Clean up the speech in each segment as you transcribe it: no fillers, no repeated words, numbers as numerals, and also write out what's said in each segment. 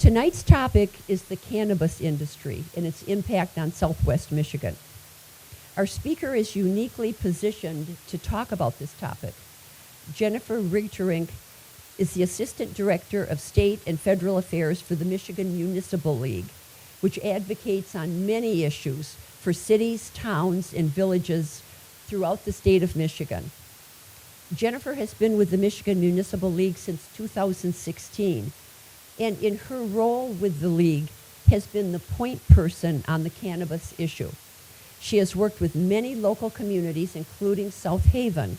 Tonight's topic is the cannabis industry and its impact on Southwest Michigan. Our speaker is uniquely positioned to talk about this topic. Jennifer Rigterink is the Assistant Director of State and Federal Affairs for the Michigan Municipal League, which advocates on many issues for cities, towns, and villages throughout the state of Michigan. Jennifer has been with the Michigan Municipal League since 2016, and in her role with the league has been the point person on the cannabis issue. She has worked with many local communities, including South Haven,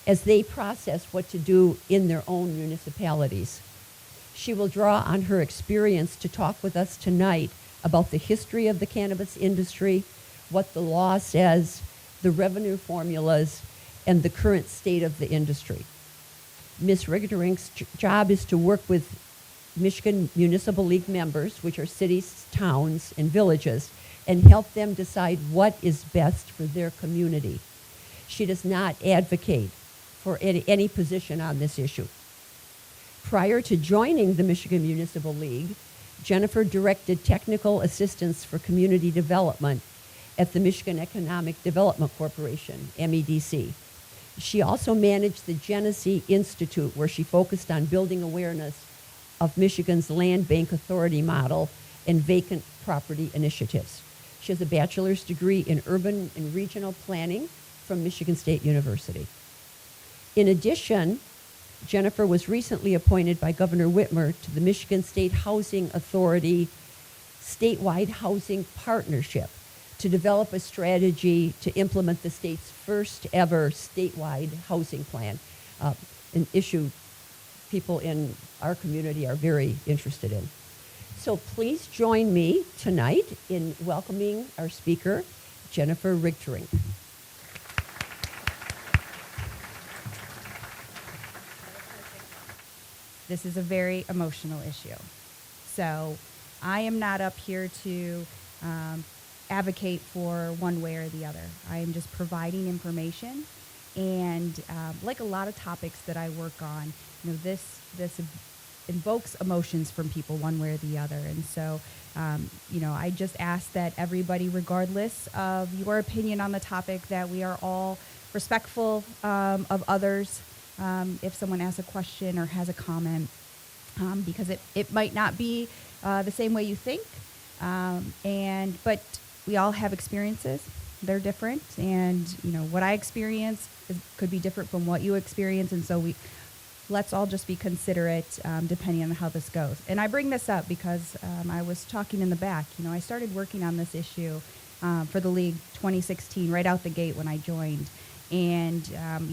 as they process what to do in their own municipalities. She will draw on her experience to talk with us tonight about the history of the cannabis industry, what the law says, the revenue formulas, and the current state of the industry. Ms. Rigterink's job is to work with Michigan Municipal League members, which are cities, towns, and villages, and help them decide what is best for their community. She does not advocate for any position on this issue. Prior to joining the Michigan Municipal League, Jennifer directed technical assistance for community development at the Michigan Economic Development Corporation, MEDC. She also managed the Genesee Institute, where she focused on building awareness of Michigan's land bank authority model and vacant property initiatives. She has a bachelor's degree in urban and regional planning from Michigan State University. In addition, Jennifer was recently appointed by Governor Whitmer to the Michigan State Housing Authority statewide housing partnership to develop a strategy to implement the state's first ever statewide housing plan, an issue people in our community are very interested in. So please join me tonight in welcoming our speaker, Jennifer Rigterink. This is a very emotional issue. So I am not up here to advocate for one way or the other. I am just providing information. And like a lot of topics that I work on, this invokes emotions from people one way or the other. And so, I just ask that everybody, regardless of your opinion on the topic, that we are all respectful of others. If someone asks a question or has a comment, because it might not be the same way you think, but we all have experiences. They're different, and what I experience could be different from what you experience, and so let's all just be considerate depending on how this goes. And I bring this up because I was talking in the back. I started working on this issue for the league 2016, right out the gate when I joined. And,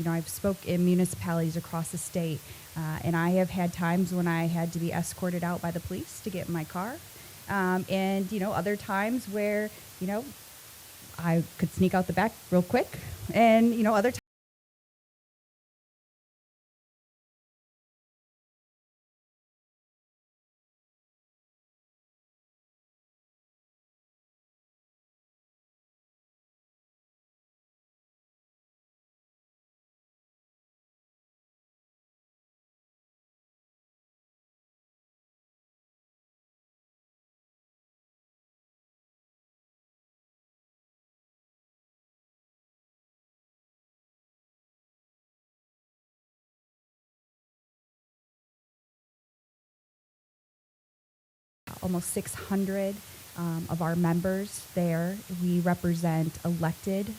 I've spoke in municipalities across the state, and I have had times when I had to be escorted out by the police to get in my car. And, other times where, I could sneak out the back real quick. And, other times. Almost 600 of our members there. We represent elected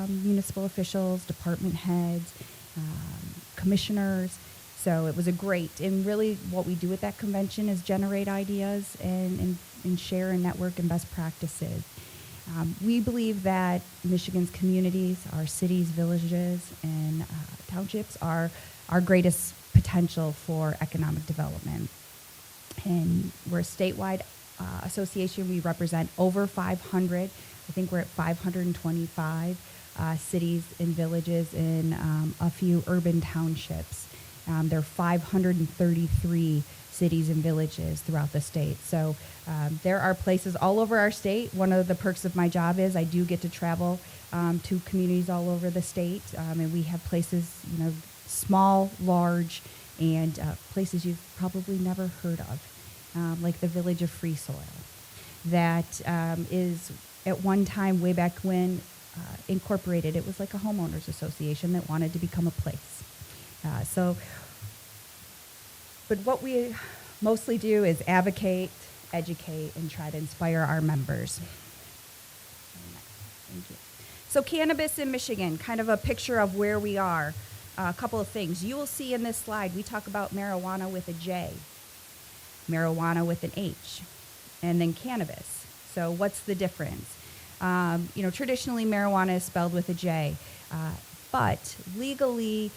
municipal officials, department heads, commissioners. So it was and really what we do at that convention is generate ideas and share and network and best practices. We believe that Michigan's communities, our cities, villages, and townships are our greatest potential for economic development. And we're a statewide association. We represent over 500. I think we're at 525 cities and villages in a few urban townships. There are 533 cities and villages throughout the state. So there are places all over our state. One of the perks of my job is I do get to travel to communities all over the state. And we have places, small, large, and places you've probably never heard of. like the Village of Free Soil, that is at one time, way back when, incorporated. It was like a homeowners association that wanted to become a place. But what we mostly do is advocate, educate, and try to inspire our members. Thank you. So Cannabis in Michigan, kind of a picture of where we are. A couple of things. You will see in this slide, we talk about marijuana with a J, marijuana with an H, and then cannabis. So what's the difference? Traditionally marijuana is spelled with a J, but legally,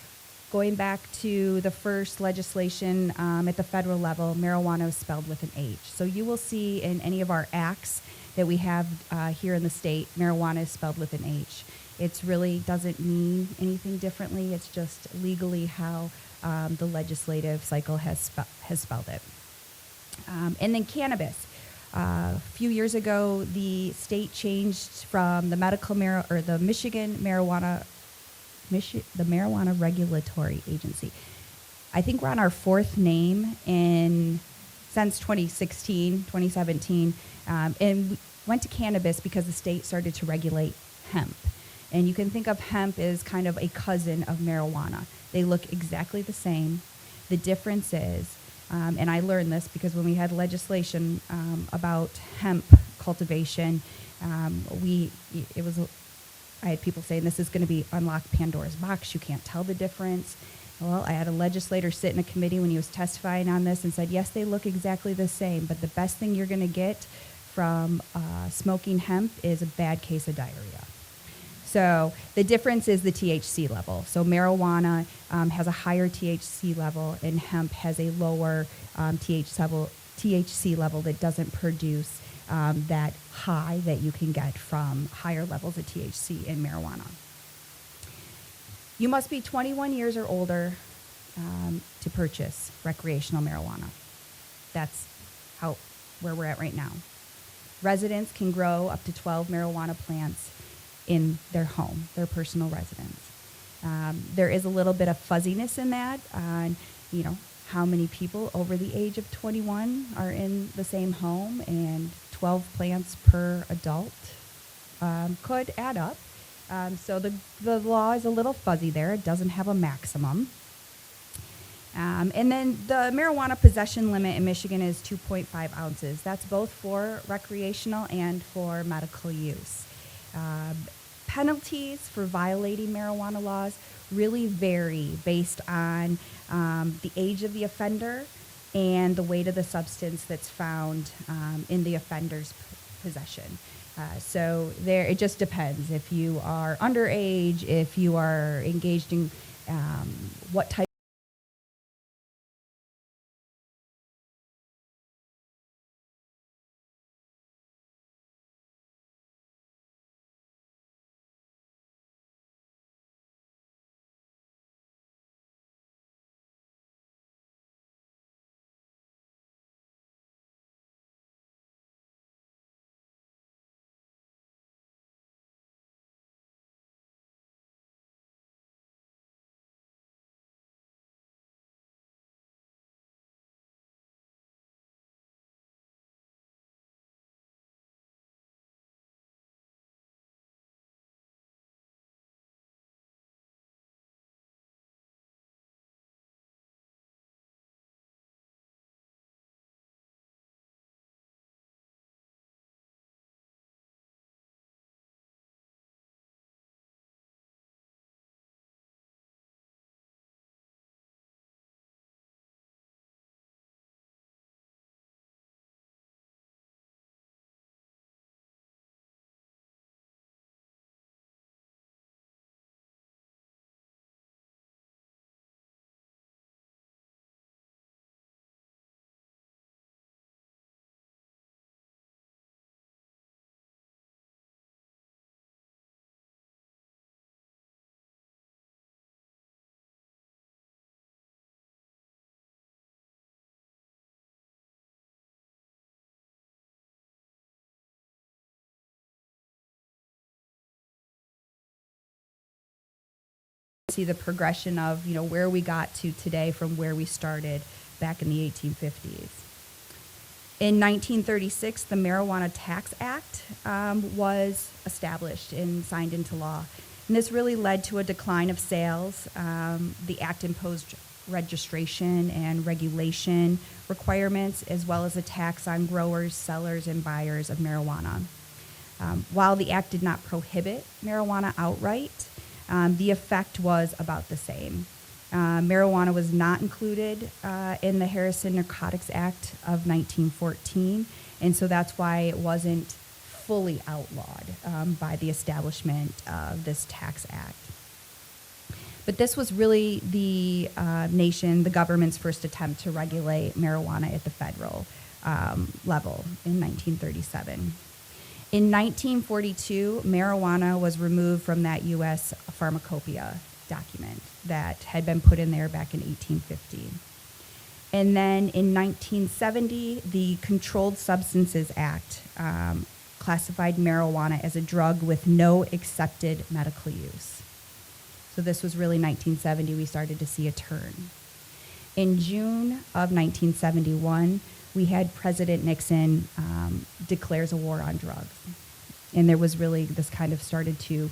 going back to the first legislation at the federal level, marijuana is spelled with an H. So you will see in any of our acts that we have here in the state, marijuana is spelled with an H. It really doesn't mean anything differently. It's just legally how the legislative cycle has spelled it. And then cannabis. A few years ago, the state changed from the the Michigan Marijuana Regulatory Agency. I think we're on our fourth name since 2016, 2017, and we went to cannabis because the state started to regulate hemp. And you can think of hemp as kind of a cousin of marijuana. They look exactly the same. The difference is, and I learned this because when we had legislation about hemp cultivation, I had people saying this is going to be unlock Pandora's box. You can't tell the difference. Well, I had a legislator sit in a committee when he was testifying on this and said, yes, they look exactly the same, but the best thing you're going to get from smoking hemp is a bad case of diarrhea. So the difference is the THC level. So marijuana has a higher THC level, and hemp has a lower THC level that doesn't produce that high that you can get from higher levels of THC in marijuana. You must be 21 years or older to purchase recreational marijuana. That's where we're at right now. Residents can grow up to 12 marijuana plants in their home, their personal residence. There is a little bit of fuzziness in that on, how many people over the age of 21 are in the same home, and 12 plants per adult could add up. So the law is a little fuzzy there. It doesn't have a maximum. And then the marijuana possession limit in Michigan is 2.5 ounces. That's both for recreational and for medical use. Penalties for violating marijuana laws really vary based on the age of the offender and the weight of the substance that's found in the offender's possession. So it just depends. If you are underage, if you are engaged in what type see the progression of where we got to today from where we started back in the 1850s. In 1936, the Marijuana Tax Act was established and signed into law. And this really led to a decline of sales. The act imposed registration and regulation requirements, as well as a tax on growers, sellers, and buyers of marijuana. While the act did not prohibit marijuana outright, the effect was about the same. Marijuana was not included in the Harrison Narcotics Act of 1914, and so that's why it wasn't fully outlawed by the establishment of this tax act. But this was really the the government's first attempt to regulate marijuana at the federal level in 1937. In 1942, marijuana was removed from that U.S. pharmacopoeia document that had been put in there back in 1850. And then in 1970, the Controlled Substances Act classified marijuana as a drug with no accepted medical use. So this was really 1970, we started to see a turn. In June of 1971, we had President Nixon declares a war on drugs. And there was really, this kind of started to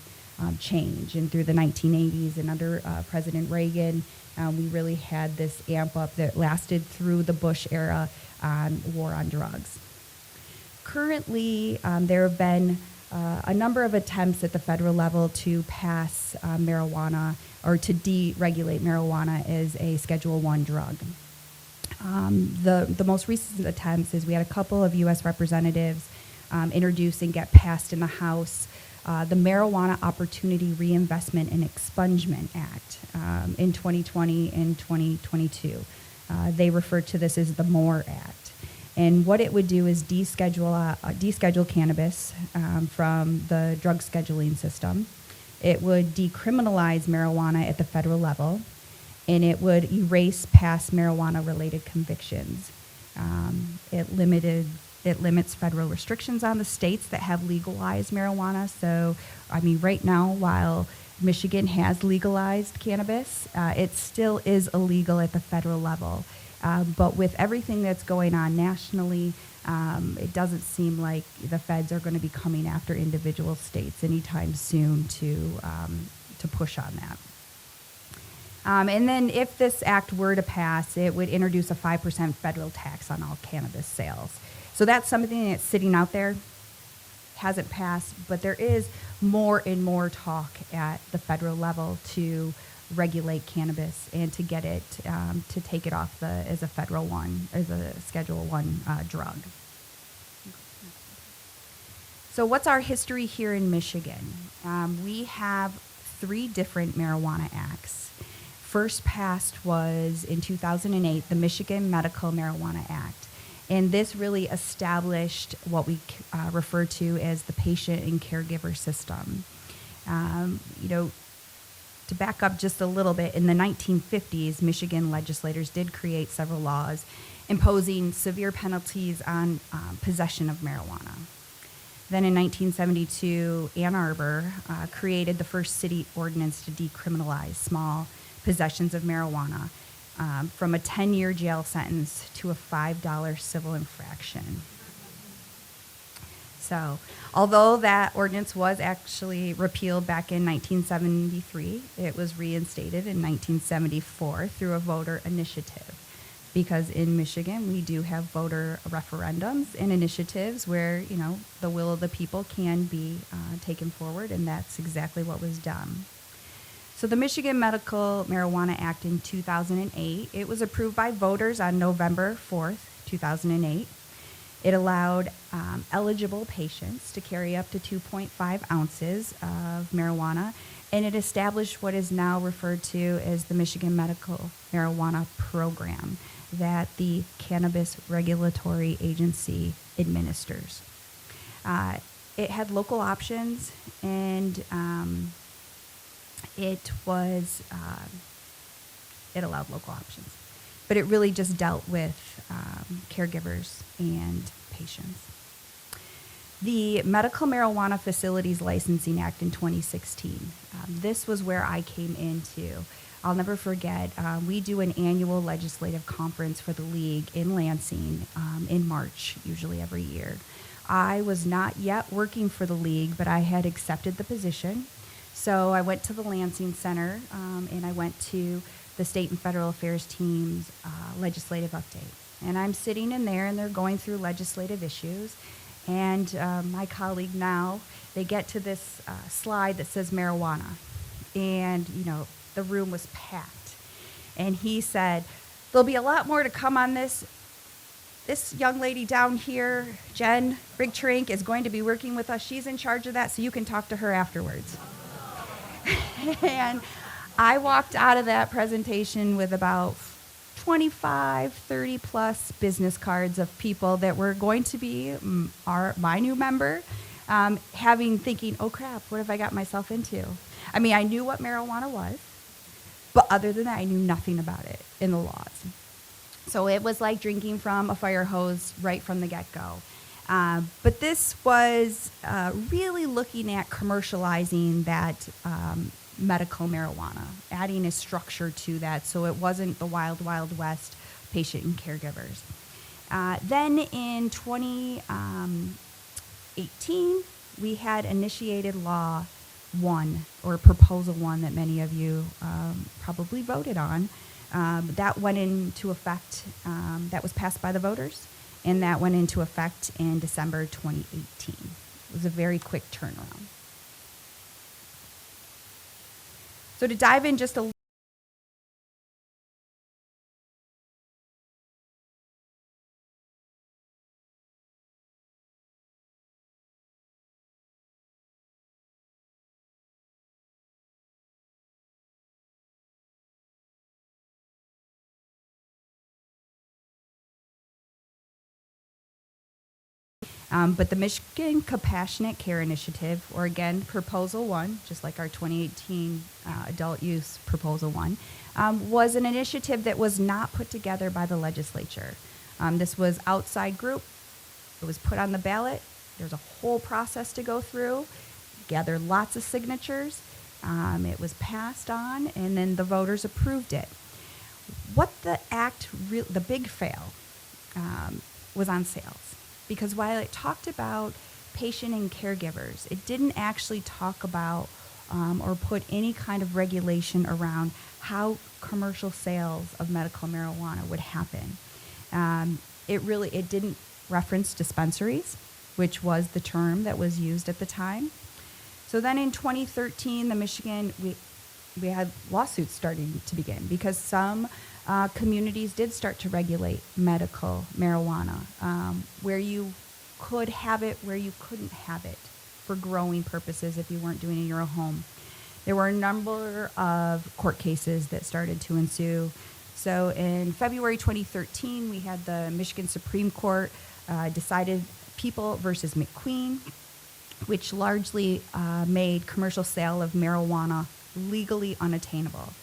change. And through the 1980s and under President Reagan, we really had this amp up that lasted through the Bush era on war on drugs. Currently, there have been a number of attempts at the federal level to pass marijuana or to deregulate marijuana as a Schedule I drug. The most recent attempts is we had a couple of U.S. representatives introduce and get passed in the House the Marijuana Opportunity Reinvestment and Expungement Act in 2020 and 2022. They refer to this as the MORE Act. And what it would do is deschedule cannabis from the drug scheduling system. It would decriminalize marijuana at the federal level, and it would erase past marijuana-related convictions. It limits federal restrictions on the states that have legalized marijuana. So, I mean, right now, while Michigan has legalized cannabis, it still is illegal at the federal level. But with everything that's going on nationally, it doesn't seem like the feds are going to be coming after individual states anytime soon to push on that. And then if this act were to pass, it would introduce a 5% federal tax on all cannabis sales. So that's something that's sitting out there, hasn't passed, but there is more and more talk at the federal level to regulate cannabis and to get it, to take it off as a federal one, as a Schedule I drug. So what's our history here in Michigan? We have 3 different marijuana acts. First passed was in 2008, the Michigan Medical Marijuana Act. And this really established what we refer to as the patient and caregiver system. To back up just a little bit, in the 1950s, Michigan legislators did create several laws imposing severe penalties on possession of marijuana. Then in 1972, Ann Arbor created the first city ordinance to decriminalize small possessions of marijuana, from a 10-year jail sentence to a $5 civil infraction. So, although that ordinance was actually repealed back in 1973, it was reinstated in 1974 through a voter initiative. Because in Michigan, we do have voter referendums and initiatives where, the will of the people can be taken forward, and that's exactly what was done. So the Michigan Medical Marijuana Act in 2008, it was approved by voters on November 4th, 2008. It allowed eligible patients to carry up to 2.5 ounces of marijuana, and it established what is now referred to as the Michigan Medical Marijuana Program that the Cannabis Regulatory Agency administers. It had local options, and it allowed local options. But it really just dealt with caregivers and patients. The Medical Marijuana Facilities Licensing Act in 2016. This was where I came into I'll never forget, we do an annual legislative conference for the league in Lansing in March, usually every year. I was not yet working for the league, but I had accepted the position. So I went to the Lansing Center, and I went to the state and federal affairs team's legislative update. And I'm sitting in there, and they're going through legislative issues. And my colleague now, they get to this slide that says marijuana. And, the room was packed. And he said, there'll be a lot more to come on this. This young lady down here, Jen Rigterink, is going to be working with us. She's in charge of that, so you can talk to her afterwards. And I walked out of that presentation with about 25, 30 plus business cards of people that were going to be my new member, thinking, oh crap, what have I got myself into? I mean, I knew what marijuana was, but other than that, I knew nothing about it in the laws. So it was like drinking from a fire hose right from the get-go. But this was really looking at commercializing that medical marijuana, adding a structure to that so it wasn't the wild, wild west patient and caregivers. Then in 2018, we had initiated Law 1, or Proposal 1 that many of you probably voted on. That went into effect, that was passed by the voters, and that went into effect in December 2018. It was a very quick turnaround. So to dive in just a but the Michigan Compassionate Care Initiative, or again, Proposal 1, just like our 2018 Adult Use Proposal 1, was an initiative that was not put together by the legislature. This was outside group. It was put on the ballot. There's a whole process to go through, gather lots of signatures. It was passed on, and then the voters approved it. What the act, the big fail, was on sales. Because while it talked about patient and caregivers, it didn't actually talk about or put any kind of regulation around how commercial sales of medical marijuana would happen. It didn't reference dispensaries, which was the term that was used at the time. So then in 2013, we had lawsuits starting to begin because some communities did start to regulate medical marijuana, where you could have it, where you couldn't have it for growing purposes if you weren't doing it in your own home. There were a number of court cases that started to ensue. So in February 2013, we had the Michigan Supreme Court decided People versus McQueen, which largely made commercial sale of marijuana legally unattainable.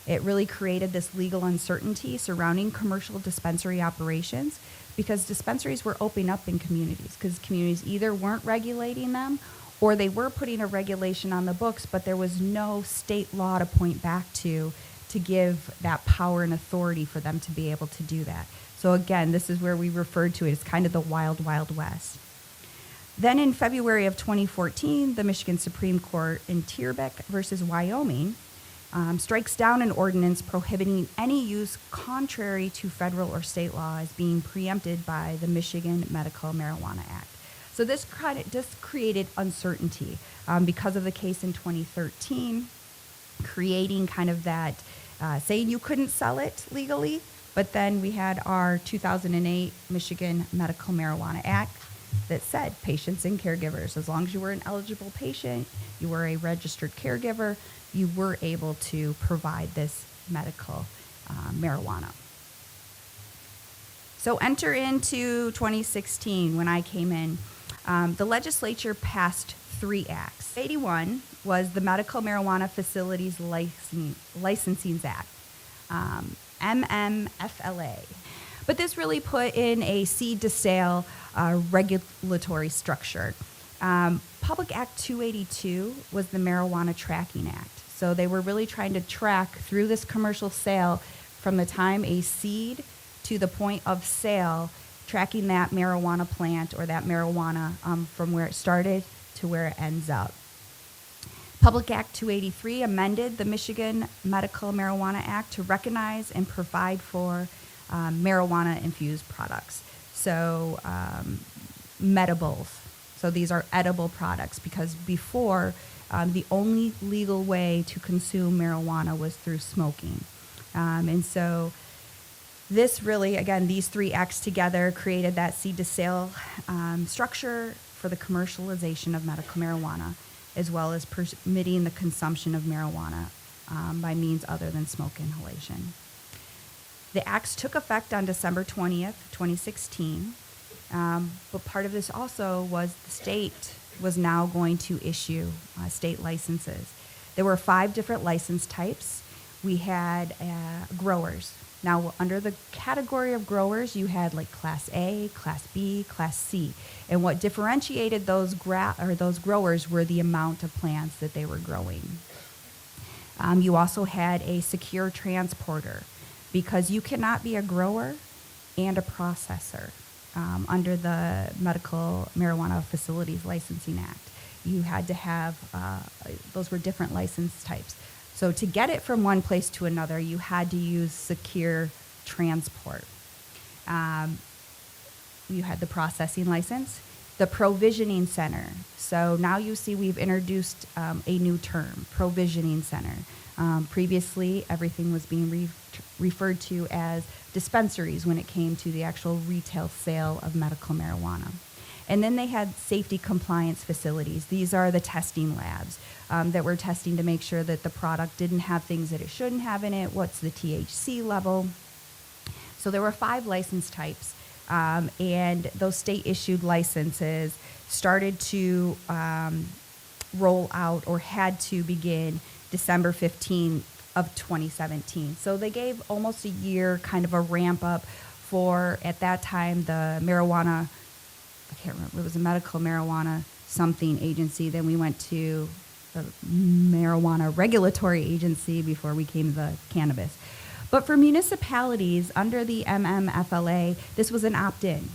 It really created this legal uncertainty surrounding commercial dispensary operations because dispensaries were opening up in communities because communities either weren't regulating them or they were putting a regulation on the books, but there was no state law to point back to give that power and authority for them to be able to do that. So again, this is where we referred to it as kind of the wild, wild west. Then in February of 2014, the Michigan Supreme Court in Tierbeck versus Wyoming strikes down an ordinance prohibiting any use contrary to federal or state law as being preempted by the Michigan Medical Marijuana Act. So this created uncertainty because of the case in 2013, creating kind of that, saying you couldn't sell it legally, but then we had our 2008 Michigan Medical Marijuana Act that said patients and caregivers, as long as you were an eligible patient, you were a registered caregiver, you were able to provide this medical marijuana. So enter into 2016 when I came in. The legislature passed 3 acts. 81 was the Medical Marijuana Facilities Licensing Act, MMFLA. But this really put in a seed to sale regulatory structure. Public Act 282 was the Marijuana Tracking Act. So they were really trying to track through this commercial sale from the time a seed to the point of sale, tracking that marijuana plant or that marijuana from where it started to where it ends up. Public Act 283 amended the Michigan Medical Marijuana Act to recognize and provide for marijuana-infused products. So medibles. So these are edible products, because before the only legal way to consume marijuana was through smoking. And so this really, again, these three acts together created that seed to sale structure for the commercialization of medical marijuana, as well as permitting the consumption of marijuana by means other than smoke inhalation. The acts took effect on December 20th, 2016, but part of this also was the state was now going to issue state licenses. There were 5 different license types. We had growers. Now, under the category of growers, you had like Class A, Class B, Class C. And what differentiated those growers were the amount of plants that they were growing. You also had a secure transporter, because you cannot be a grower and a processor under the Medical Marijuana Facilities Licensing Act. You had to have, those were different license types. So to get it from one place to another, you had to use secure transport. You had the processing license, the provisioning center. So now you see we've introduced a new term, provisioning center. Previously, everything was being referred to as dispensaries when it came to the actual retail sale of medical marijuana. And then they had safety compliance facilities. These are the testing labs that were testing to make sure that the product didn't have things that it shouldn't have in it. What's the THC level? So there were 5 license types, and those state-issued licenses started to roll out, or had to begin, December 15th of 2017. So they gave almost a year kind of a ramp up for, at that time, the marijuana, I can't remember, it was a medical marijuana something agency. Then we went to the marijuana regulatory agency before we came to the cannabis. But for municipalities under the MMFLA, this was an opt-in.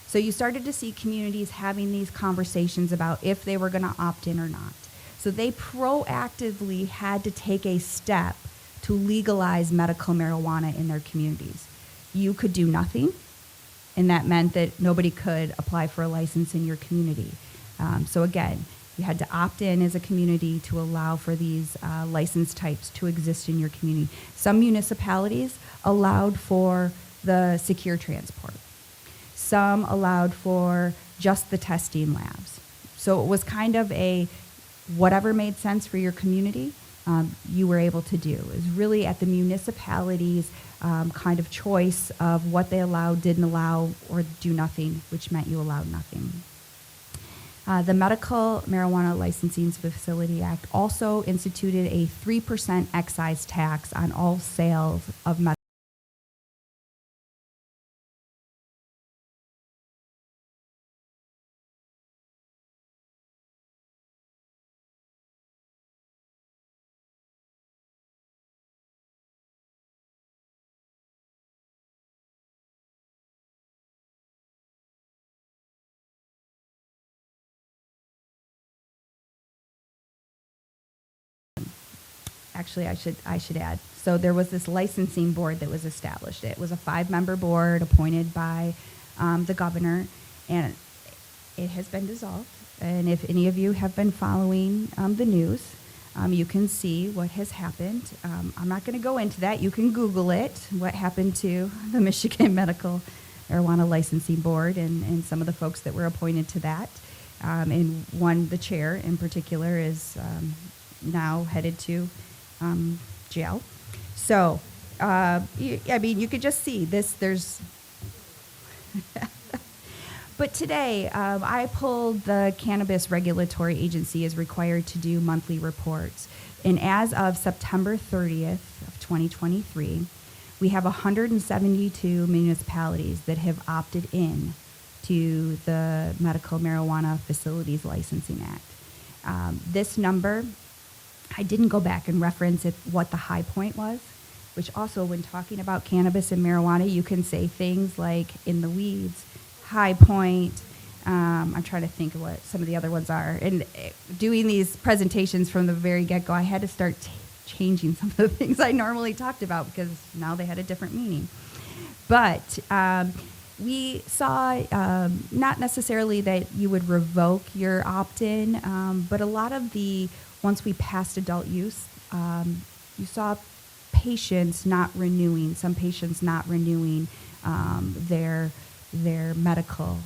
So you started to see communities having these conversations about if they were going to opt in or not. So they proactively had to take a step to legalize medical marijuana in their communities. You could do nothing, and that meant that nobody could apply for a license in your community. So again, you had to opt in as a community to allow for these license types to exist in your community. Some municipalities allowed for the secure transport. Some allowed for just the testing labs. So it was kind of a whatever made sense for your community, you were able to do. It was really at the municipality's kind of choice of what they allowed, didn't allow, or do nothing, which meant you allowed nothing. The Medical Marijuana Licensing Facility Act also instituted a 3% excise tax on all sales of medical. Actually, I should add. So there was this licensing board that was established. It was a 5-member board appointed by the governor, and it has been dissolved. And if any of you have been following the news, you can see what has happened. I'm not going to go into that. You can Google it, what happened to the Michigan Medical Marijuana Licensing Board and some of the folks that were appointed to that. And the chair in particular, is now headed to jail. So, you could just see this. But today, I pulled the Cannabis Regulatory Agency is required to do monthly reports. And as of September 30th of 2023, we have 172 municipalities that have opted in to the Medical Marijuana Facilities Licensing Act. This number I didn't go back and reference what the high point was, which also when talking about cannabis and marijuana, you can say things like in the weeds, high point. I'm trying to think of what some of the other ones are. And doing these presentations from the very get-go, I had to start changing some of the things I normally talked about because now they had a different meaning. But we saw not necessarily that you would revoke your opt-in, but a lot of once we passed adult use, you saw patients not renewing, some patients not renewing their medical,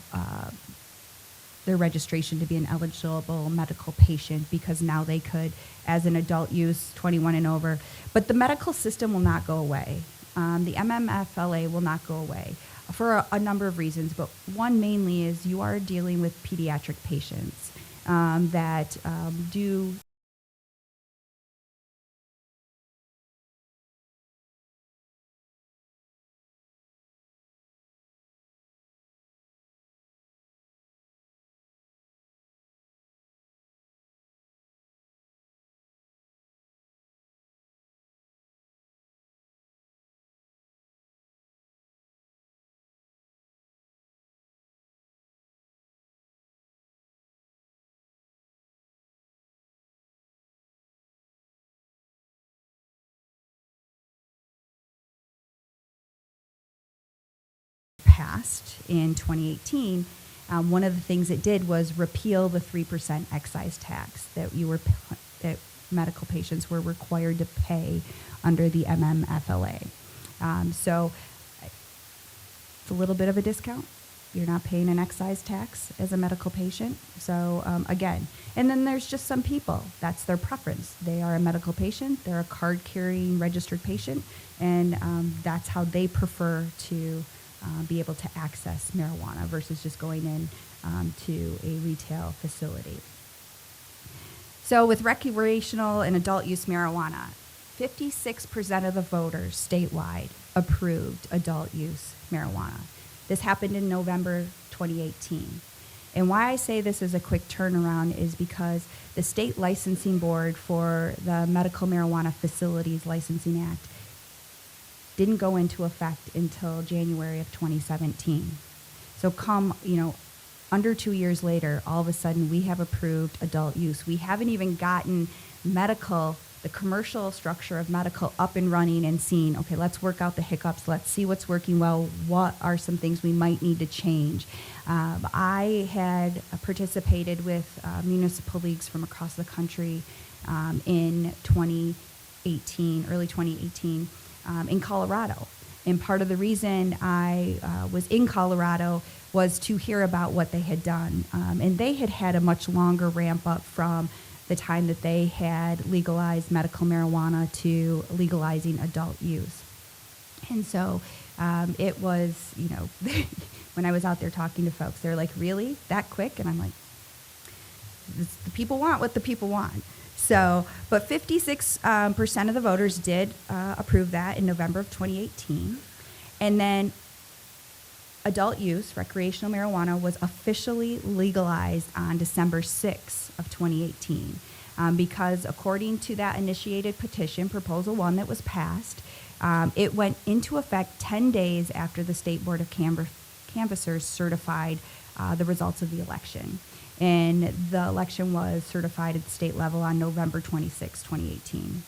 their registration to be an eligible medical patient because now they could, as an adult use, 21 and over. But the medical system will not go away. The MMFLA will not go away for a number of reasons, but one mainly is you are dealing with pediatric patients that do passed in 2018, one of the things it did was repeal the 3% excise tax that that medical patients were required to pay under the MMFLA. So it's a little bit of a discount. You're not paying an excise tax as a medical patient. So again, and then there's just some people, that's their preference. They are a medical patient, they're a card-carrying registered patient, and that's how they prefer to be able to access marijuana versus just going in to a retail facility. So with recreational and adult use marijuana, 56% of the voters statewide approved adult use marijuana. This happened in November 2018. And why I say this is a quick turnaround is because the state licensing board for the Medical Marijuana Facilities Licensing Act didn't go into effect until January of 2017. So under 2 years later, all of a sudden we have approved adult use. We haven't even gotten the commercial structure of medical up and running and seeing, okay, let's work out the hiccups. Let's see what's working well. What are some things we might need to change? I had participated with municipal leagues from across the country in early 2018, in Colorado. And part of the reason I was in Colorado was to hear about what they had done. And they had a much longer ramp up from the time that they had legalized medical marijuana to legalizing adult use. And so it was, when I was out there talking to folks, they're like, really? That quick? And I'm like, the people want what the people want. So, but 56% of the voters did approve that in November of 2018. And then adult use, recreational marijuana, was officially legalized on December 6th of 2018. Because according to that initiated petition, Proposal 1 that was passed, it went into effect 10 days after the State Board of Canvassers certified the results of the election. And the election was certified at the state level on November 26, 2018.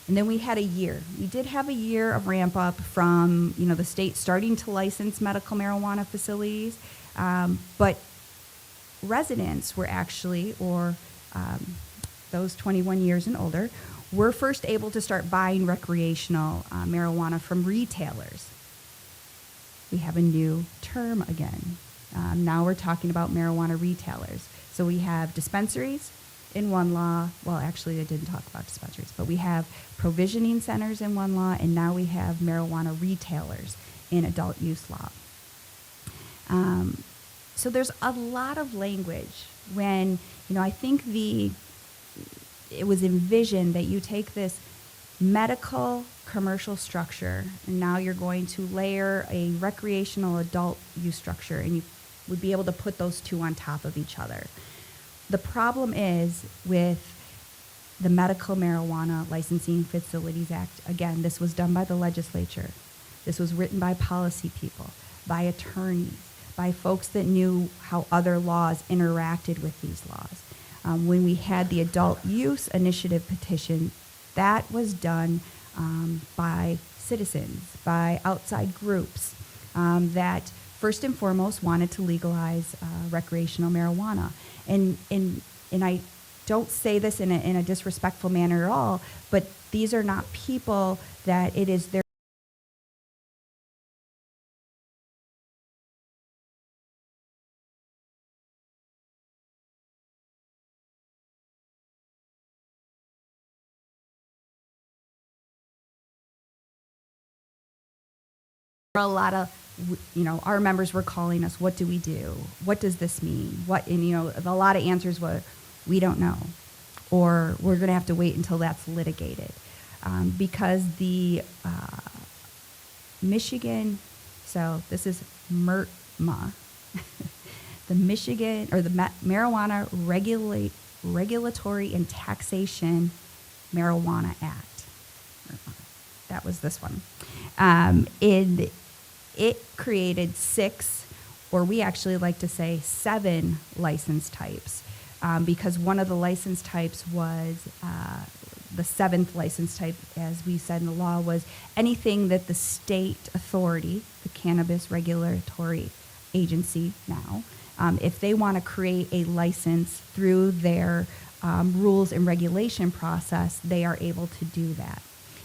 And then we had a year. We did have a year of ramp up from, the state starting to license medical marijuana facilities, but residents were actually, those 21 years and older, were first able to start buying recreational marijuana from retailers. We have a new term again. Now we're talking about marijuana retailers. So we have dispensaries in one law. Well, actually, I didn't talk about dispensaries, but we have provisioning centers in one law, and now we have marijuana retailers in adult use law. So there's a lot of language when, I think it was envisioned that you take this medical commercial structure, and now you're going to layer a recreational adult use structure, and you would be able to put those two on top of each other. The problem is with the Medical Marijuana Licensing Facilities Act. Again, this was done by the legislature. This was written by policy people, by attorneys, by folks that knew how other laws interacted with these laws. When we had the adult use initiative petition, that was done by citizens, by outside groups that first and foremost wanted to legalize recreational marijuana. And I don't say this in a disrespectful manner at all, but these are not people that it is their a lot of, our members were calling us, what do we do? What does this mean? A lot of answers were, we don't know, or we're going to have to wait until that's litigated. Because the Michigan, so this is MRMA, the Michigan, or the Marijuana Regulatory and Taxation Marijuana Act. That was this one. It created 6, or we actually like to say 7 license types, because one of the license types was the 7th license type, as we said in the law, was anything that the state authority, the Cannabis Regulatory Agency now, if they want to create a license through their rules and regulation process, they are able to do that.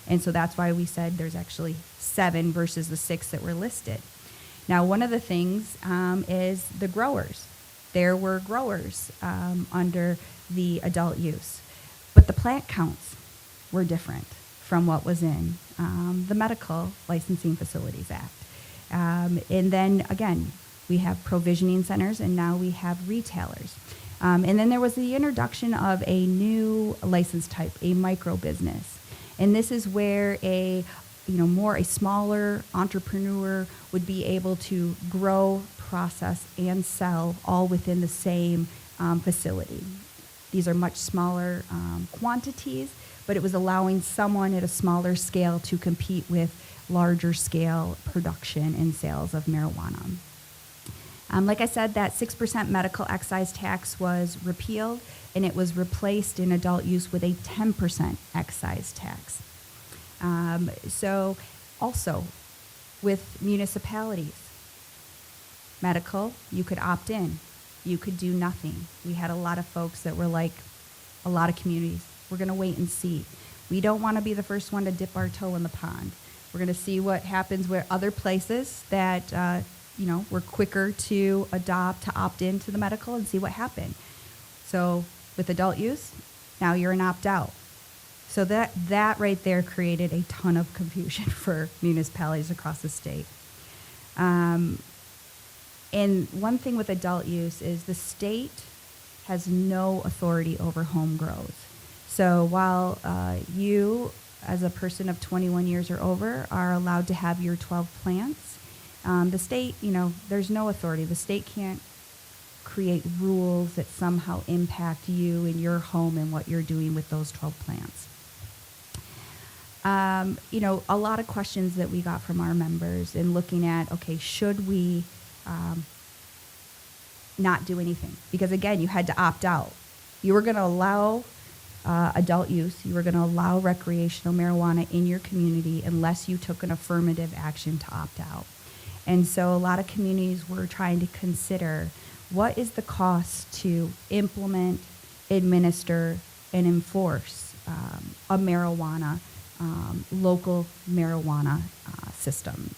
And so that's why we said there's actually 7 versus the 6 that were listed. Now, one of the things is the growers. There were growers under the adult use, but the plant counts were different from what was in the Medical Licensing Facilities Act. And then, again, we have provisioning centers, and now we have retailers. And then there was the introduction of a new license type, a micro business. And this is where a smaller entrepreneur would be able to grow, process, and sell all within the same facility. These are much smaller quantities, but it was allowing someone at a smaller scale to compete with larger scale production and sales of marijuana. Like I said, that 6% medical excise tax was repealed, and it was replaced in adult use with a 10% excise tax. So also with municipalities, medical, you could opt in. You could do nothing. We had a lot of folks that were like, a lot of communities, we're going to wait and see. We don't want to be the first one to dip our toe in the pond. We're going to see what happens where other places that were quicker to adopt, to opt into the medical, and see what happened. So with adult use, now you're an opt-out. So that right there created a ton of confusion for municipalities across the state. And one thing with adult use is the state has no authority over home grows. So while you, as a person of 21 years or over, are allowed to have your 12 plants, the state, there's no authority. The state can't create rules that somehow impact you and your home and what you're doing with those 12 plants. A lot of questions that we got from our members in looking at, okay, should we not do anything? Because again, you had to opt out. You were going to allow adult use, you were going to allow recreational marijuana in your community unless you took an affirmative action to opt out. And so a lot of communities were trying to consider, what is the cost to implement, administer, and enforce a local marijuana system?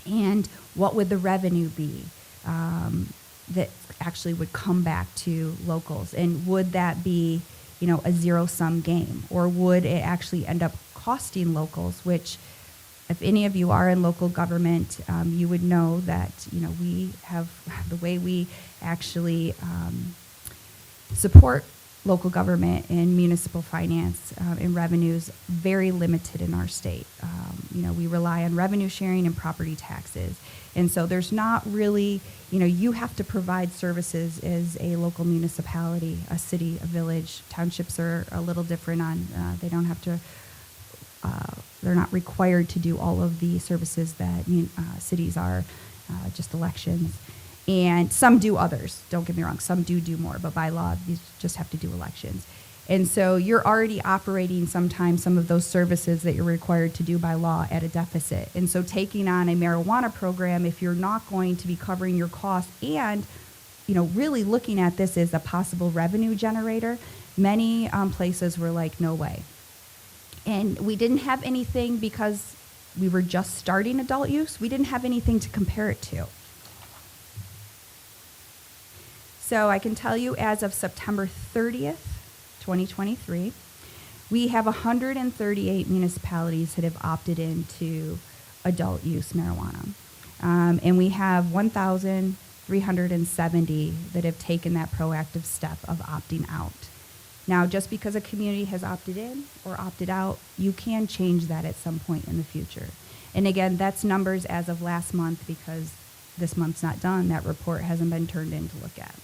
And what would the revenue be that actually would come back to locals? And would that be, a zero-sum game? Or would it actually end up costing locals, which, if any of you are in local government, you would know that, we have the way we actually support local government and municipal finance and revenues very limited in our state. We rely on revenue sharing and property taxes. And so there's not really, you have to provide services as a local municipality, a city, a village. Townships are a little different they don't have to, they're not required to do all of the services that cities are, just elections. And some do others, don't get me wrong, some do more, but by law, you just have to do elections. And so you're already operating sometimes some of those services that you're required to do by law at a deficit. And so taking on a marijuana program, if you're not going to be covering your costs and, really looking at this as a possible revenue generator, many places were like, no way. And we didn't have anything because we were just starting adult use. We didn't have anything to compare it to. So I can tell you as of September 30th, 2023, we have 138 municipalities that have opted into adult use marijuana. And we have 1,370 that have taken that proactive step of opting out. Now, just because a community has opted in or opted out, you can change that at some point in the future. And again, that's numbers as of last month because this month's not done. That report hasn't been turned in to look at.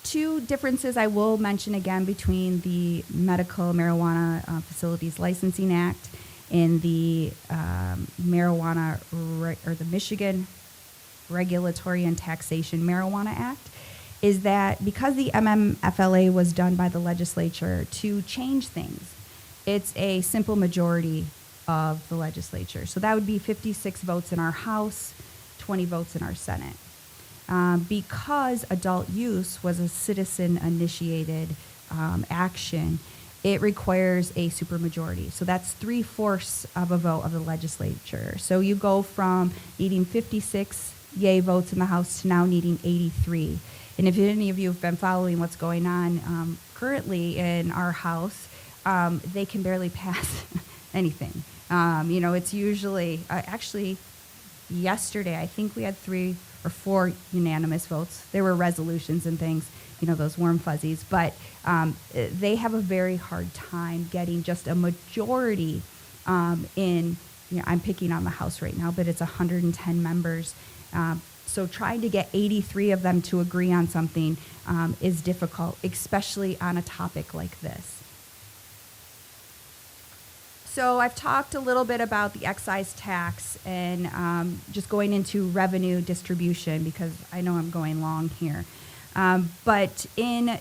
Two differences I will mention again between the Medical Marijuana Facilities Licensing Act and the the Michigan Regulatory and Taxation Marijuana Act is that because the MMFLA was done by the legislature to change things, it's a simple majority of the legislature. So that would be 56 votes in our House, 20 votes in our Senate. Because adult use was a citizen-initiated action, it requires a supermajority. So that's 3/4 of a vote of the legislature. So you go from needing 56 yay votes in the House to now needing 83. And if any of you have been following what's going on currently in our House, they can barely pass anything. It's usually, actually, yesterday, I think we had 3 or 4 unanimous votes. There were resolutions and things, those warm fuzzies, but they have a very hard time getting just a majority in, I'm picking on the House right now, but it's 110 members. So trying to get 83 of them to agree on something is difficult, especially on a topic like this. So I've talked a little bit about the excise tax and just going into revenue distribution because I know I'm going long here. But in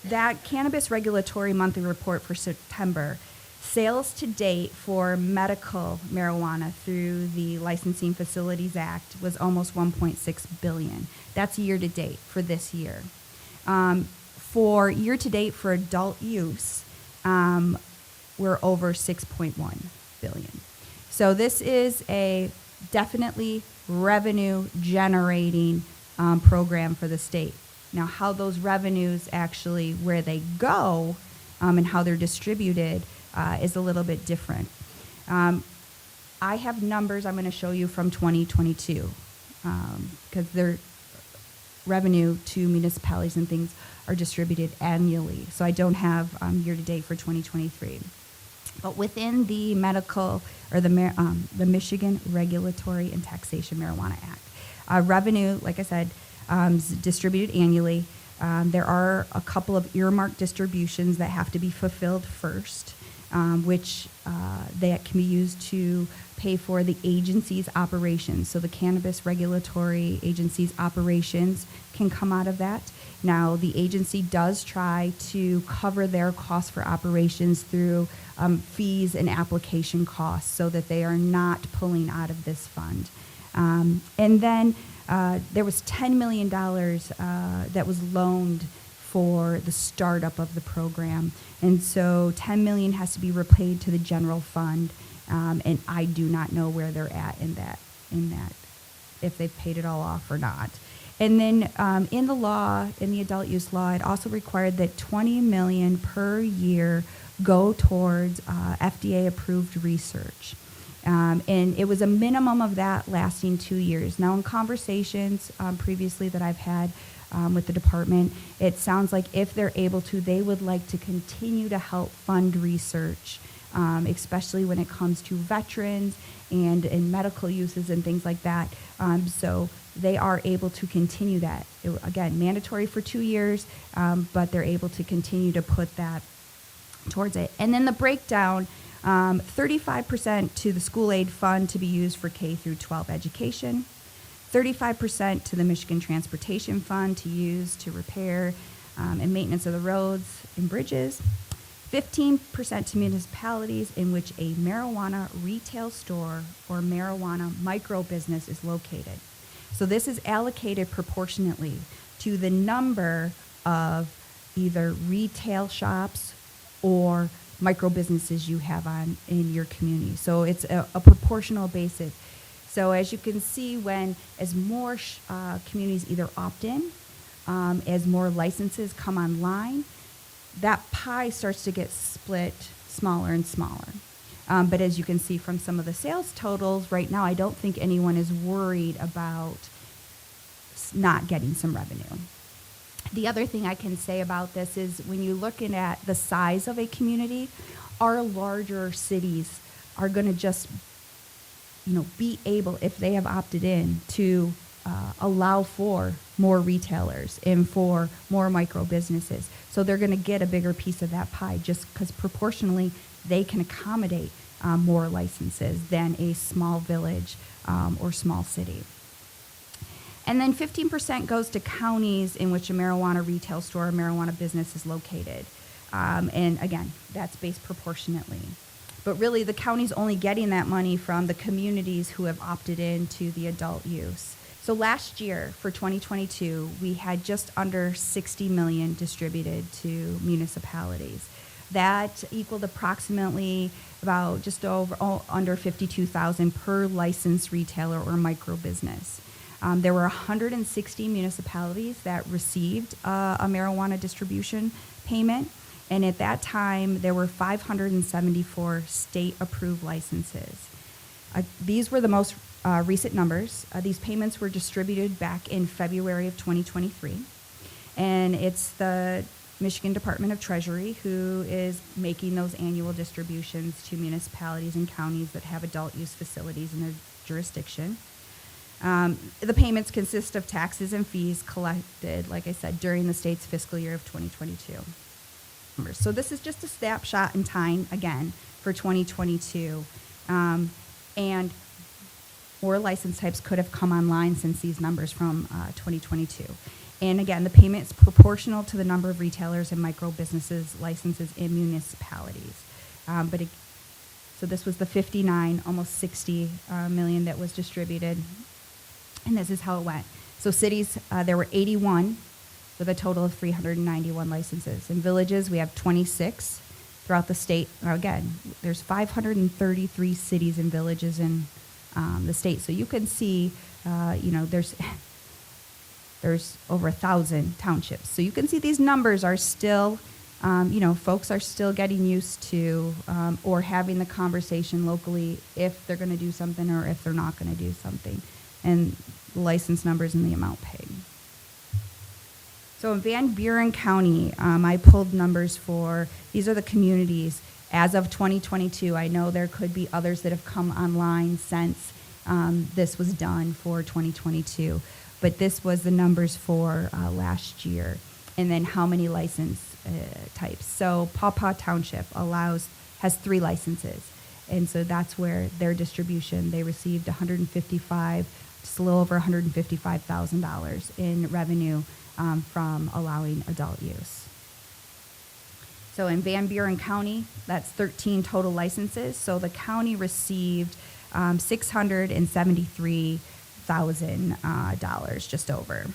that Cannabis Regulatory Monthly Report for September, sales to date for medical marijuana through the Licensing Facilities Act was almost $1.6 billion. That's year to date for this year. For year to date for adult use, we're over $6.1 billion. So this is a definitely revenue generating program for the state. Now, how those revenues actually, where they go and how they're distributed is a little bit different. I have numbers I'm going to show you from 2022 because their revenue to municipalities and things are distributed annually. So I don't have year to date for 2023. But within the medical or the Michigan Regulatory and Taxation Marijuana Act, revenue, like I said, is distributed annually. There are a couple of earmarked distributions that have to be fulfilled first, which that can be used to pay for the agency's operations. So the Cannabis Regulatory Agency's operations can come out of that. Now, the agency does try to cover their costs for operations through fees and application costs so that they are not pulling out of this fund. And then there was $10 million that was loaned for the startup of the program. And so $10 million has to be repaid to the general fund. And I do not know where they're at in that, if they've paid it all off or not. And then in the law, in the adult use law, it also required that $20 million per year go towards FDA-approved research. And it was a minimum of that lasting 2 years. Now, in conversations previously that I've had, with the department. It sounds like if they're able to, they would like to continue to help fund research, especially when it comes to veterans and in medical uses and things like that. So they are able to continue that. Again, mandatory for 2 years, but they're able to continue to put that towards it. And then the breakdown, 35% to the school aid fund to be used for K through 12 education, 35% to the Michigan Transportation Fund to use to repair and maintenance of the roads and bridges, 15% to municipalities in which a marijuana retail store or marijuana micro business is located. So this is allocated proportionately to the number of either retail shops or micro businesses you have in your community. So it's a proportional basis. So as you can see, as more communities either opt in, as more licenses come online, that pie starts to get split smaller and smaller. But as you can see from some of the sales totals right now, I don't think anyone is worried about not getting some revenue. The other thing I can say about this is when you're looking at the size of a community, our larger cities are going to just, be able, if they have opted in, to allow for more retailers and for more micro businesses. So they're going to get a bigger piece of that pie just because proportionally they can accommodate more licenses than a small village or small city. And then 15% goes to counties in which a marijuana retail store or marijuana business is located. And again, that's based proportionately. But really, the county's only getting that money from the communities who have opted into the adult use. So last year, for 2022, we had just under 60 million distributed to municipalities. That equaled approximately about just under 52,000 per licensed retailer or micro business. There were 160 municipalities that received a marijuana distribution payment. And at that time, there were 574 state-approved licenses. These were the most recent numbers. These payments were distributed back in February of 2023. And it's the Michigan Department of Treasury who is making those annual distributions to municipalities and counties that have adult use facilities in their jurisdiction. The payments consist of taxes and fees collected, like I said, during the state's fiscal year of 2022. So this is just a snapshot in time, again, for 2022. And more license types could have come online since these numbers from 2022. And again, the payment is proportional to the number of retailers and micro businesses licenses in municipalities. So this was the 59, almost 60 million that was distributed. And this is how it went. So cities, there were 81 with a total of 391 licenses. In villages, we have 26 throughout the state. Now again, there's 533 cities and villages in the state. So you can see, there's over 1,000 townships. So you can see these numbers are still, folks are still getting used to or having the conversation locally if they're going to do something or if they're not going to do something. And the license numbers and the amount paid. So in Van Buren County, I pulled numbers for, these are the communities as of 2022. I know there could be others that have come online since this was done for 2022, but this was the numbers for last year. And then how many license types. So Paw Paw Township has 3 licenses. And so that's where their distribution, they received just a little over $155,000 in revenue from allowing adult use. So in Van Buren County, that's 13 total licenses. So the county received $673,000, just over.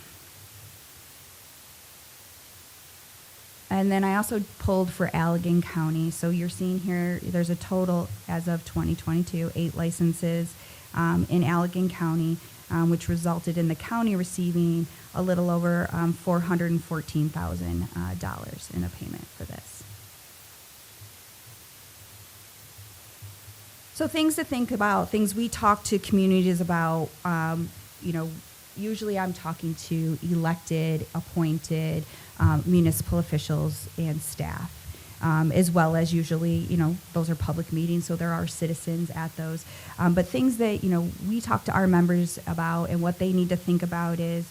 And then I also pulled for Allegan County. So you're seeing here, there's a total, as of 2022, 8 licenses in Allegan County, which resulted in the county receiving a little over $414,000 in a payment for this. So things to think about, things we talk to communities about, usually I'm talking to elected, appointed municipal officials and staff, as well as usually, those are public meetings, so there are citizens at those. But things that, we talk to our members about and what they need to think about is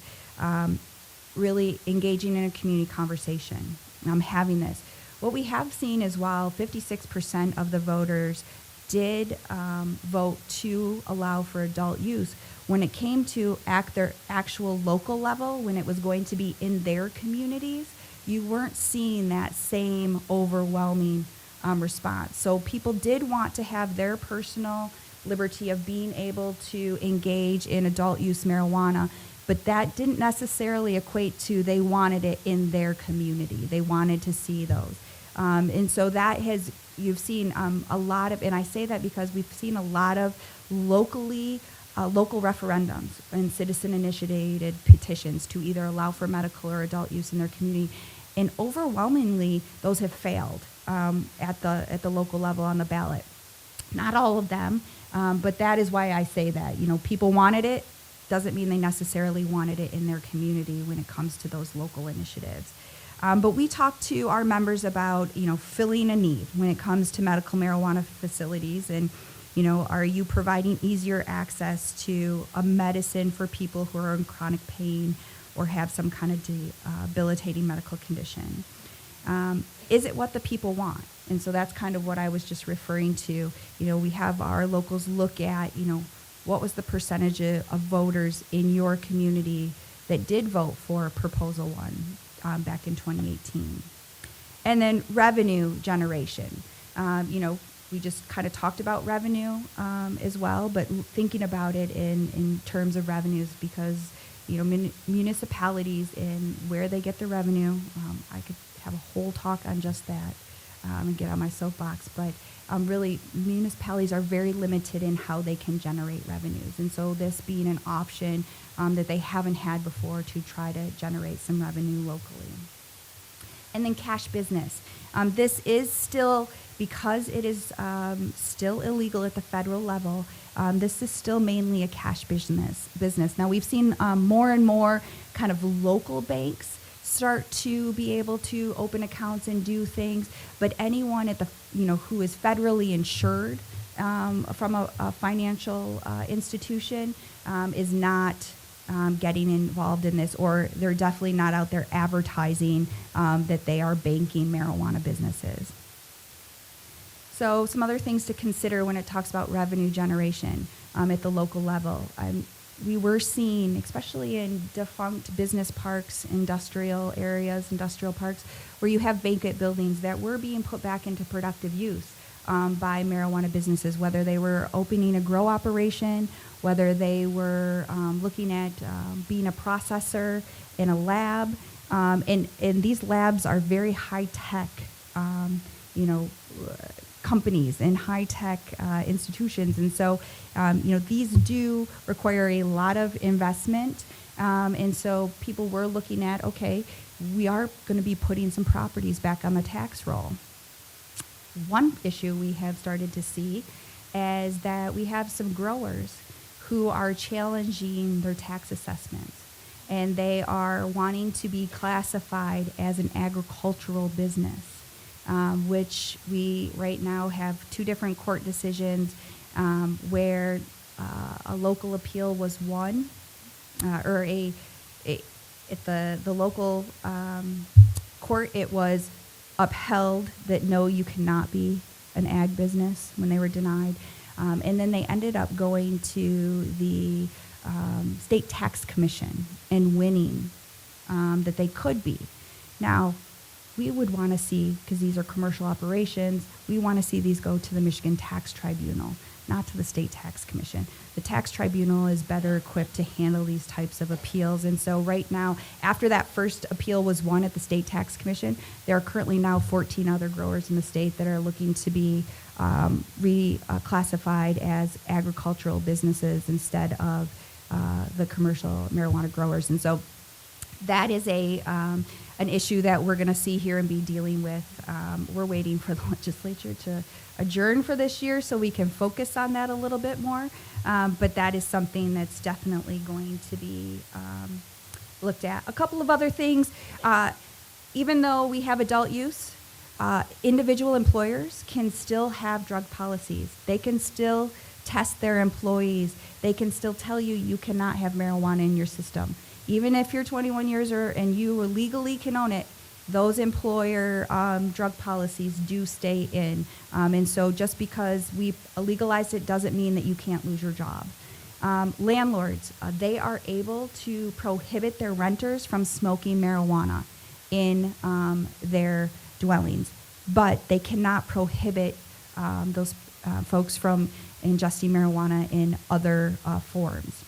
really engaging in a community conversation, having this. What we have seen is while 56% of the voters did vote to allow for adult use, when it came to their actual local level, when it was going to be in their communities, you weren't seeing that same overwhelming response. So people did want to have their personal liberty of being able to engage in adult use marijuana, but that didn't necessarily equate to they wanted it in their community. They wanted to see those. And so you've seen a lot of, and I say that because we've seen a lot of local referendums and citizen-initiated petitions to either allow for medical or adult use in their community. And overwhelmingly, those have failed at the local level on the ballot. Not all of them, but that is why I say that. People wanted it, doesn't mean they necessarily wanted it in their community when it comes to those local initiatives. But we talk to our members about, filling a need when it comes to medical marijuana facilities. And, are you providing easier access to a medicine for people who are in chronic pain or have some kind of debilitating medical condition? Is it what the people want? And so that's kind of what I was just referring to. We have our locals look at, what was the percentage of voters in your community that did vote for Proposal 1 back in 2018. And then revenue generation. We just kind of talked about revenue as well, but thinking about it in terms of revenues because, municipalities and where they get their revenue, I could have a whole talk on just that and get on my soapbox, but really municipalities are very limited in how they can generate revenues. And so this being an option that they haven't had before to try to generate some revenue locally. And then cash business. This is still, because it is still illegal at the federal level, this is still mainly a cash business. Now we've seen more and more kind of local banks start to be able to open accounts and do things, but anyone at the who is federally insured from a financial institution is not getting involved in this, or they're definitely not out there advertising that they are banking marijuana businesses. So some other things to consider when it talks about revenue generation at the local level. We were seeing, especially in defunct business parks, industrial areas, industrial parks, where you have vacant buildings that were being put back into productive use by marijuana businesses, whether they were opening a grow operation, whether they were looking at being a processor in a lab. And these labs are very high-tech, companies and high-tech institutions. And so, these do require a lot of investment. And so people were looking at, okay, we are going to be putting some properties back on the tax roll. One issue we have started to see is that we have some growers who are challenging their tax assessments, and they are wanting to be classified as an agricultural business. Which we right now have two different court decisions where a local appeal was won, or at the local court it was upheld that no, you cannot be an ag business when they were denied, and then they ended up going to the state tax commission and winning that they could be. Now, we would want to see, because these are commercial operations, we want to see these go to the Michigan Tax Tribunal, not to the State Tax Commission. The Tax Tribunal is better equipped to handle these types of appeals. And so right now, after that first appeal was won at the State Tax Commission, there are currently now 14 other growers in the state that are looking to be reclassified as agricultural businesses instead of the commercial marijuana growers. And so that is a an issue that we're going to see here and be dealing with. We're waiting for the legislature to adjourn for this year so we can focus on that a little bit more. But that is something that's definitely going to be looked at. A couple of other things, even though we have adult use, individual employers can still have drug policies. They can still test their employees. They can still tell you you cannot have marijuana in your system. Even if you're 21 years and you legally can own it, those employer drug policies do stay in. And so just because we legalized it doesn't mean that you can't lose your job. Landlords, they are able to prohibit their renters from smoking marijuana in their dwellings, but they cannot prohibit those folks from ingesting marijuana in other forms.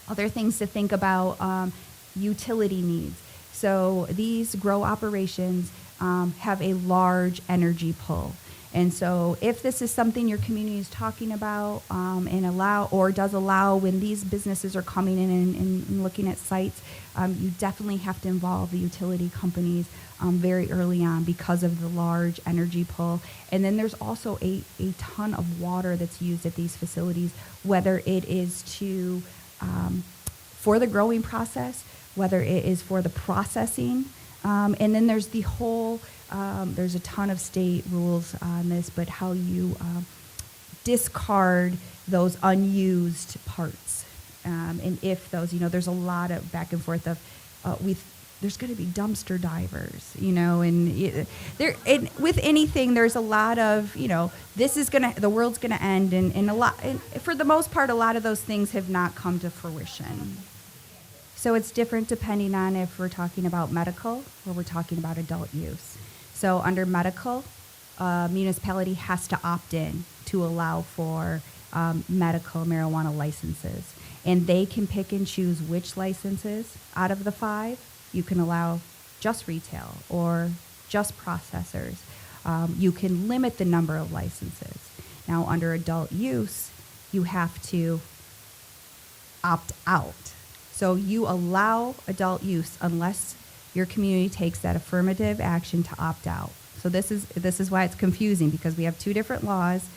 Other things to think about, utility needs. So these grow operations have a large energy pull. And so if this is something your community is talking about and does allow when these businesses are coming in and looking at sites, you definitely have to involve the utility companies very early on because of the large energy pull. And then there's also a ton of water that's used at these facilities, whether it is for the growing process, whether it is for the processing. And then there's the whole, there's a ton of state rules on this, but how you discard those unused parts. And if those, there's a lot of back and forth of, there's going to be dumpster divers, and with anything, there's a lot of, the world's going to end, and for the most part, a lot of those things have not come to fruition. So it's different depending on if we're talking about medical or we're talking about adult use. So under medical, municipality has to opt in to allow for medical marijuana licenses. And they can pick and choose which licenses out of the 5 you can allow just retail or just processors. You can limit the number of licenses. Now under adult use, you have to opt out. So you allow adult use unless your community takes that affirmative action to opt out. So this is why it's confusing, because we have 2 different laws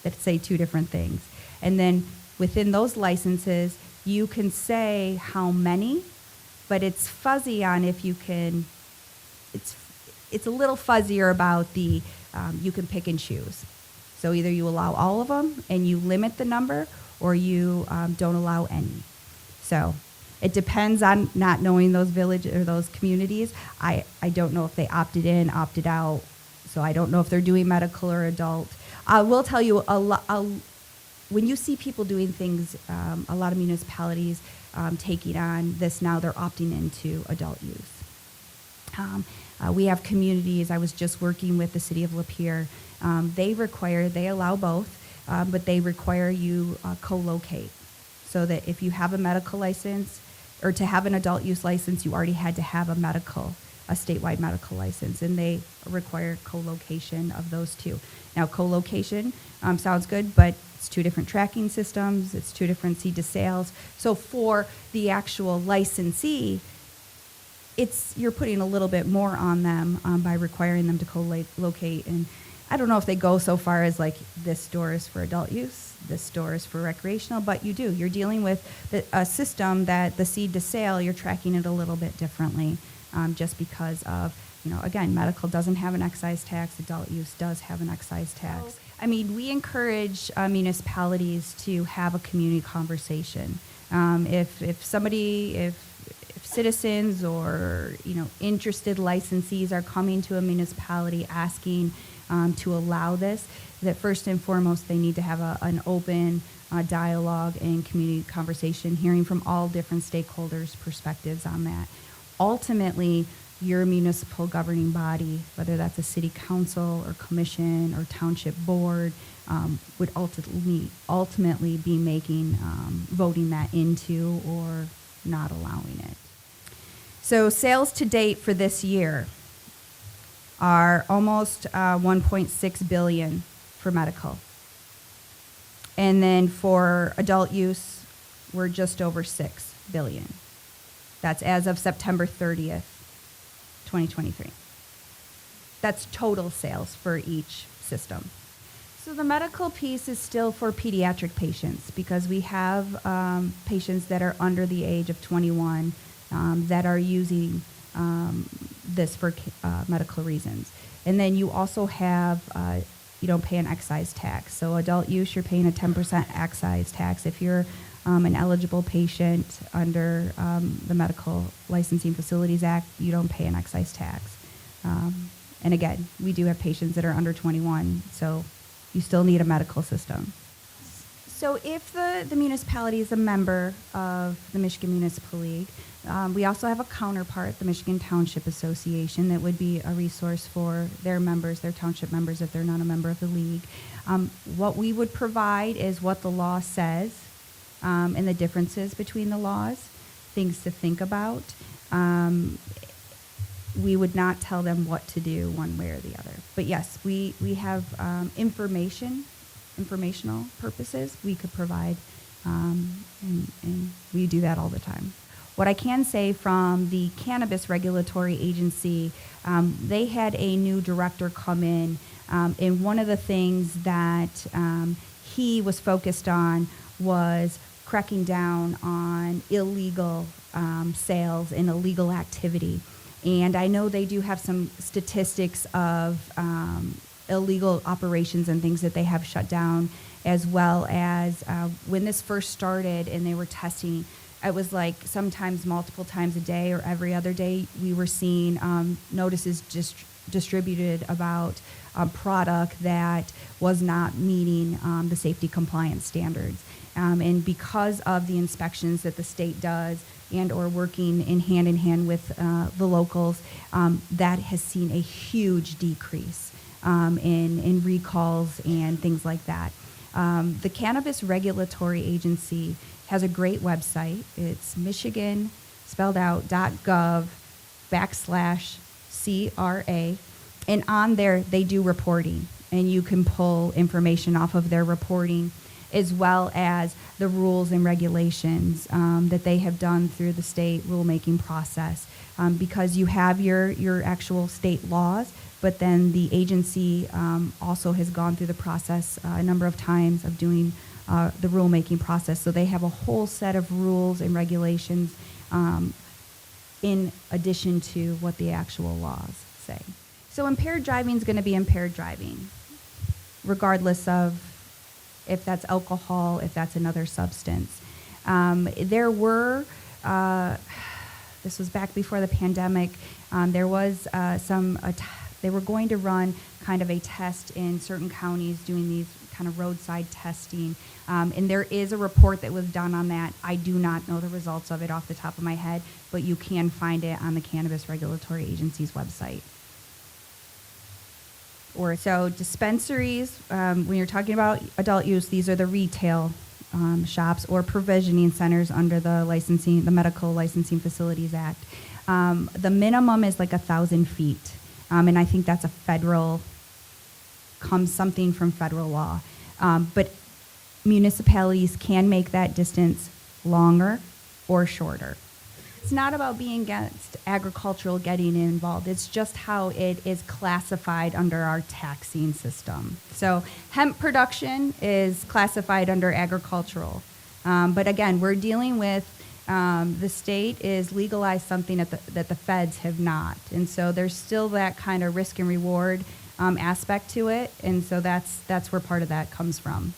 that say 2 different things. And then within those licenses, you can say how many, but it's fuzzy on if you can, it's a little fuzzier about the, you can pick and choose. So either you allow all of them and you limit the number, or you don't allow any. So it depends on not knowing those villages or those communities. I don't know if they opted in, opted out. So I don't know if they're doing medical or adult. I will tell you, when you see people doing things, a lot of municipalities taking on this now, they're opting into adult use. We have communities, I was just working with the city of Lapeer. They allow both, but they require you co-locate. So that if you have a medical license, or to have an adult use license, you already had to have a statewide medical license, and they require co-location of those 2. Now, co-location sounds good, but it's 2 different tracking systems, it's 2 different seed to sales. So for the actual licensee, you're putting a little bit more on them by requiring them to co-locate. And I don't know if they go so far as like, this store is for adult use, this store is for recreational, but you're dealing with a system that the seed to sale, you're tracking it a little bit differently, just because of, again, medical doesn't have an excise tax, adult use does have an excise tax. I mean, we encourage municipalities to have a community conversation. If citizens or, interested licensees are coming to a municipality asking to allow this, that first and foremost they need to have an open dialogue and community conversation, hearing from all different stakeholders' perspectives on that. Ultimately, your municipal governing body, whether that's a city council or commission or township board, would ultimately be voting that into or not allowing it. So sales to date for this year are almost 1.6 billion for medical. And then for adult use, we're just over 6 billion. That's as of September 30th. 2023. That's total sales for each system. So the medical piece is still for pediatric patients because we have patients that are under the age of 21 that are using this for medical reasons. And then you also have, you don't pay an excise tax. So adult use, you're paying a 10% excise tax. If you're an eligible patient under the Medical Licensing Facilities Act, you don't pay an excise tax. And again, we do have patients that are under 21, so you still need a medical system. So if the municipality is a member of the Michigan Municipal League, we also have a counterpart, the Michigan Township Association, that would be a resource for their members, their township members, if they're not a member of the league. What we would provide is what the law says and the differences between the laws, things to think about. We would not tell them what to do one way or the other. But yes, we have informational purposes we could provide, and we do that all the time. What I can say from the Cannabis Regulatory Agency, they had a new director come in, and one of the things that he was focused on was cracking down on illegal sales and illegal activity. And I know they do have some statistics of illegal operations and things that they have shut down, as well as when this first started and they were testing, it was like sometimes multiple times a day or every other day we were seeing notices distributed about a product that was not meeting the safety compliance standards. And because of the inspections that the state does and or working in hand with the locals, that has seen a huge decrease in recalls and things like that. The Cannabis Regulatory Agency has a great website. It's Michigan, spelled out, .gov/CRA. And on there, they do reporting. And you can pull information off of their reporting, as well as the rules and regulations that they have done through the state rulemaking process. Because you have your actual state laws, but then the agency also has gone through the process a number of times of doing the rulemaking process. So they have a whole set of rules and regulations in addition to what the actual laws say. So impaired driving is going to be impaired driving, regardless of if that's alcohol, if that's another substance. There were, this was back before the pandemic, there was they were going to run kind of a test in certain counties doing these kind of roadside testing. And there is a report that was done on that. I do not know the results of it off the top of my head, but you can find it on the Cannabis Regulatory Agency's website. Or so dispensaries, when you're talking about adult use, these are the retail shops or provisioning centers under the Medical Licensing Facilities Act. The minimum is like 1,000 feet, and I think that's something from federal law. But municipalities can make that distance longer or shorter. It's not about being against agricultural getting involved. It's just how it is classified under our taxing system. So hemp production is classified under agricultural. But again, we're dealing with the state is legalized something that the feds have not. And so there's still that kind of risk and reward aspect to it. And so that's where part of that comes from.